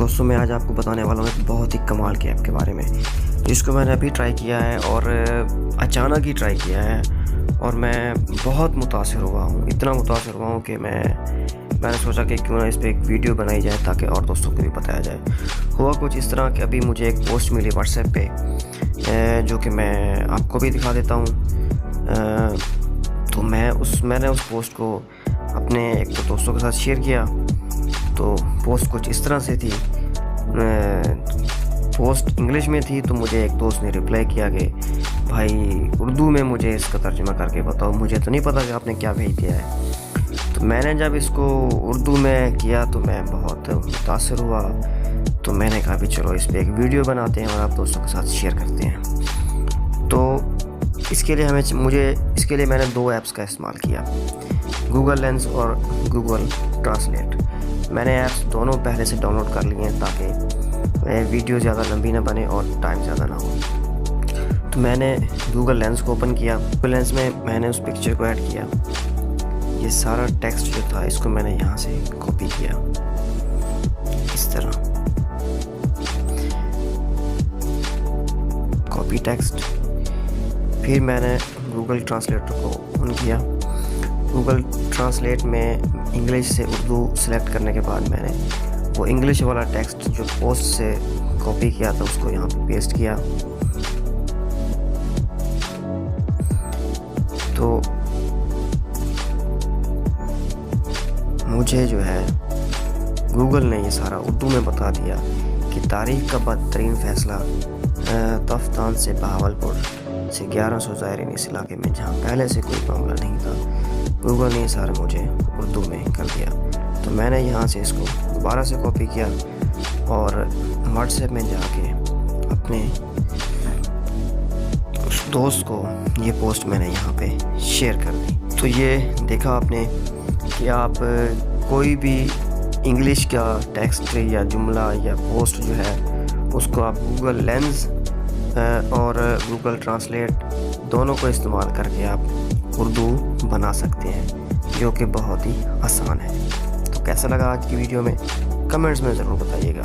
दोस्तों मैं आज आपको बताने वाला हूँ एक बहुत ही कमाल की ऐप के बारे में, जिसको मैंने अभी ट्राई किया है और अचानक ही ट्राई किया है और मैं बहुत मुतासिर हुआ हूँ। इतना मुतासिर हुआ हूँ कि मैंने सोचा कि क्यों ना इस पर एक वीडियो बनाई जाए ताकि और दोस्तों को भी बताया जाए। हुआ कुछ इस तरह कि अभी मुझे एक पोस्ट मिली व्हाट्सएप पे, जो कि मैं आपको भी दिखा देता हूँ। तो मैंने उस पोस्ट को अपने एक तो दोस्तों के साथ शेयर किया। तो पोस्ट कुछ इस तरह से थी, पोस्ट इंग्लिश में थी। तो मुझे एक दोस्त ने रिप्लाई किया कि भाई उर्दू में मुझे इसका तर्जुमा करके बताओ, मुझे तो नहीं पता कि आपने क्या भेज दिया है। तो मैंने जब इसको उर्दू में किया तो मैं बहुत मुतासिर हुआ। तो मैंने कहा भी चलो इस पर एक वीडियो बनाते हैं और आप दोस्तों के साथ शेयर करते हैं। तो इसके लिए मैंने दो ऐप्स का इस्तेमाल किया, गूगल लेंस और गूगल ट्रांसलेट। मैंने ऐप्स दोनों पहले से डाउनलोड कर लिए हैं ताकि वीडियो ज़्यादा लंबी ना बने और टाइम ज़्यादा ना हो। तो मैंने गूगल लेंस को ओपन किया। गूगल लेंस में मैंने उस पिक्चर को ऐड किया। ये सारा टेक्स्ट जो था इसको मैंने यहाँ से कॉपी किया इस तरह, कॉपी टेक्स्ट। फिर मैंने गूगल ट्रांसलेटर को ऑन किया। गूगल ट्रांसलेट में इंग्लिश से उर्दू सेलेक्ट करने के बाद मैंने वो इंग्लिश वाला टेक्स्ट जो पोस्ट से कॉपी किया था उसको यहाँ पे पेस्ट किया। तो मुझे जो है गूगल ने ये सारा उर्दू में बता दिया कि तारीख का बदतरीन फैसला तफ्तान से बहावलपुर से 1100 ज़ायरीन इस इलाके में, जहाँ पहले से कोई मामला नहीं था। गूगल ने ये सारा मुझे उर्दू में कर दिया। तो मैंने यहाँ से इसको दोबारा से कॉपी किया और व्हाट्सएप में जाके अपने उस दोस्त को ये पोस्ट मैंने यहाँ पे शेयर कर दी। तो ये देखा आपने कि आप कोई भी इंग्लिश का टेक्स्ट या जुमला या पोस्ट जो है उसको आप गूगल लेंस और गूगल ट्रांसलेट दोनों को इस्तेमाल करके आप उर्दू बना सकते हैं, जो कि बहुत ही आसान है। तो कैसा लगा आज की वीडियो में कमेंट्स में ज़रूर बताइएगा।